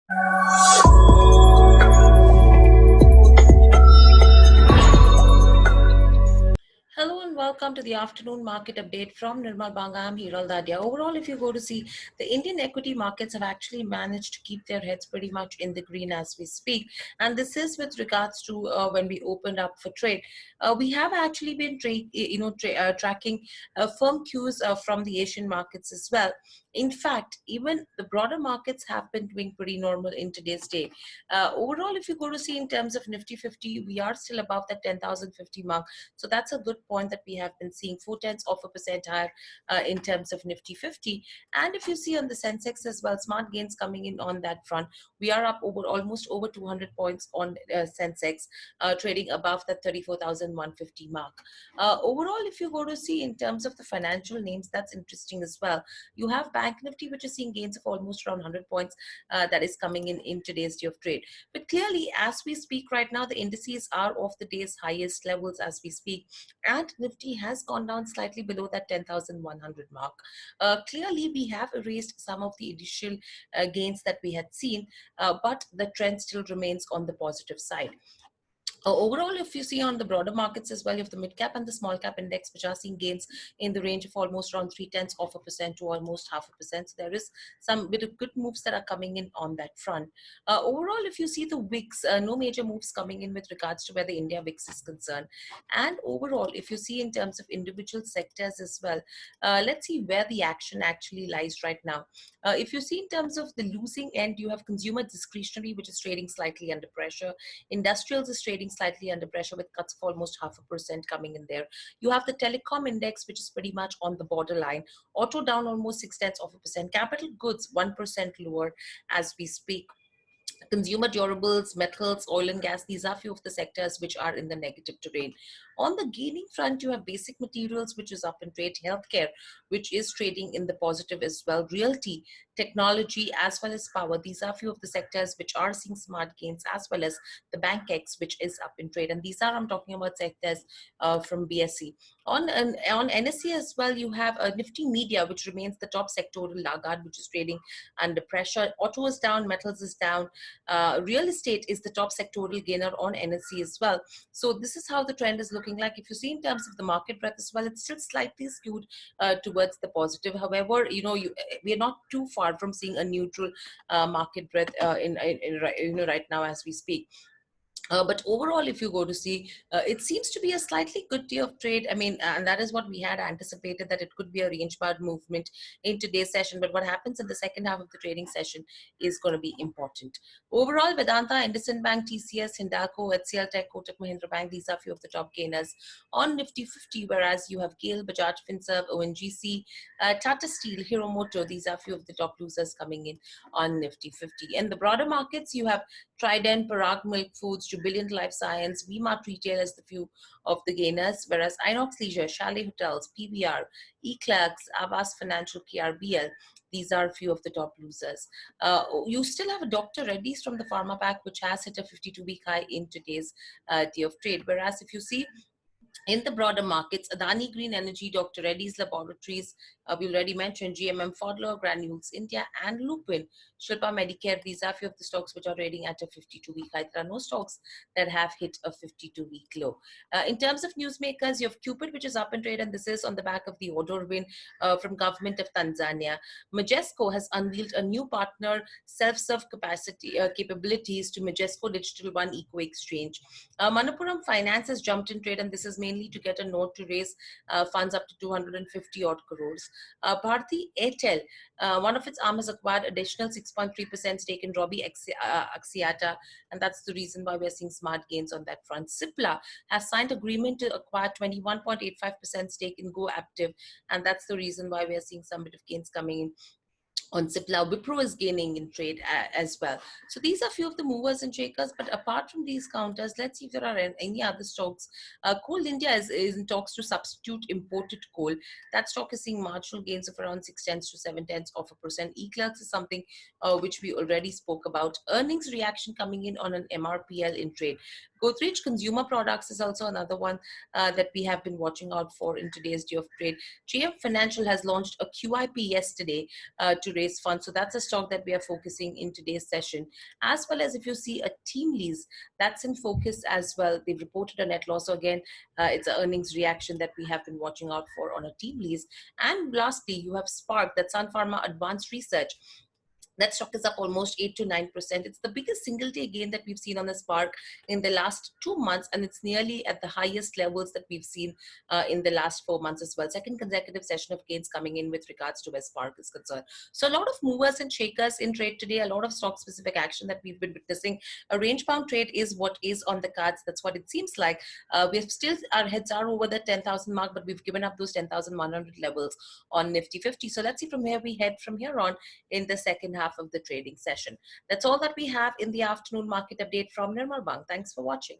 Hello and welcome to the afternoon market update from Nirmal Banga. I'm Hiral Dadia. Overall, if you go to see, the Indian equity markets have actually managed to keep their heads pretty much in the green as we speak. And this is with regards to when we opened up for trade. We have actually been tracking firm cues from the Asian markets as well. In fact, even the broader markets have been doing pretty normal in today's day. Overall, if you go to see in terms of Nifty 50, we are still above that 10,050 mark, so that's a good point that we have been seeing 0.4% higher in terms of Nifty 50. And if you see on the Sensex as well, smart gains coming in on that front. We are up over almost over 200 points on Sensex, trading above the 34,150 mark. Overall, if you go to see in terms of the financial names, that's interesting as well. You have Bank Nifty, which is seeing gains of almost around 100 points that is coming in today's day of trade. But clearly, as we speak right now, the indices are off the day's highest levels as we speak, and Nifty has gone down slightly below that 10,100 mark. Clearly, we have erased some of the initial gains that we had seen, but the trend still remains on the positive side. Overall, if you see on the broader markets as well, you have the mid cap and the small cap index, which are seeing gains in the range of almost around 0.3% to almost 0.5%. So there is some bit of good moves that are coming in on that front. Overall, if you see the VIX, no major moves coming in with regards to where the India VIX is concerned. And overall, if you see in terms of individual sectors as well, let's see where the action actually lies right now. If you see in terms of the losing end, you have consumer discretionary, which is trading slightly under pressure. Industrials is trading slightly under pressure with cuts of almost 0.5% coming in there. You have the telecom index, which is pretty much on the borderline. Auto down almost 0.6%. Capital goods 1% lower as we speak. Consumer durables, metals, oil and gas, these are few of the sectors which are in the negative terrain. On the gaining front, you have basic materials, which is up in trade, healthcare, which is trading in the positive as well, realty, technology, as well as power. These are few of the sectors which are seeing smart gains, as well as the bank X, which is up in trade. And these are, I'm talking about sectors from BSE. On NSE as well, you have a Nifty Media, which remains the top sectoral laggard, which is trading under pressure. Auto is down, metals is down. Real estate is the top sectoral gainer on NSE as well. So this is how the trend is looking like. If you see in terms of the market breadth as well, it's still slightly skewed towards the positive. However, we are not too far from seeing a neutral market breadth right now as we speak. But overall, if you go to see, it seems to be a slightly good day of trade. I mean, and that is what we had anticipated, that it could be a range-bound movement in today's session. But what happens in the second half of the trading session is going to be important. Overall, Vedanta, IndusInd Bank, TCS, Hindalco, HCL Tech, Kotak Mahindra Bank, these are a few of the top gainers on Nifty 50, whereas you have GAIL, Bajaj Finserv, ONGC, Tata Steel, Hero Moto, these are a few of the top losers coming in on Nifty 50. In the broader markets, you have Trident, Parag Milk Foods, Jubilant Life Science, VMart Retail as the few of the gainers, whereas Inox Leisure, Chalet Hotels, PVR, eClerks, Avas Financial, KRBL, these are a few of the top losers. You still have a Dr. Reddy's from the Pharma Pack, which has hit a 52-week high in today's day of trade. Whereas if you see in the broader markets, Adani Green Energy, Dr. Reddy's Laboratories, we already mentioned GMM Pfaudler, Granules India, and Lupin, Shilpa Medicare. These are a few of the stocks which are trading at a 52-week high. There are no stocks that have hit a 52-week low. In terms of newsmakers, you have Cupid, which is up in trade, and this is on the back of the order win from government of Tanzania. Majesco has unveiled a new partner self-serve capabilities to Majesco Digital One Eco Exchange. Manappuram Finance has jumped in trade, and this is mainly to get a note to raise funds up to 250 odd crores. Bharti Airtel, one of its arms has acquired additional 6.3% stake in Robi Axiata, and that's the reason why we're seeing smart gains on that front. Cipla has signed agreement to acquire 21.85% stake in GoAptiv, and that's the reason why we're seeing some bit of gains coming in on Cipla. Wipro is gaining in trade as well. So these are a few of the movers and shakers. But apart from these counters, let's see if there are any other stocks. Coal India is in talks to substitute imported coal. That stock is seeing marginal gains of around 0.6 to 0.7%. eClerks is something which we already spoke about. Earnings reaction coming in on an MRPL in trade. Godrej Consumer Products is also another one that we have been watching out for in today's day of trade. JM Financial has launched a QIP yesterday to raise raise funds. So that's a stock that we are focusing in today's session. As well as if you see a TeamLease, that's in focus as well. They've reported a net loss. So again, it's an earnings reaction that we have been watching out for on a TeamLease. And lastly, you have Spark, that's Sun Pharma Advanced Research. That stock is up almost 8 to 9%. It's the biggest single day gain that we've seen on the Spark in the last 2 months, and it's nearly at the highest levels that we've seen in the last 4 months as well. Second consecutive session of gains coming in with regards to where Spark is concerned. So a lot of movers and shakers in trade today, a lot of stock specific action that we've been witnessing. A range bound trade is what is on the cards. That's what it seems like. We've still, our heads are over the 10,000 mark, but we've given up those 10,100 levels on Nifty 50. So let's see from where we head from here on in the second half of the trading session. That's all that we have in the afternoon market update from Nirmal Bang. Thanks for watching.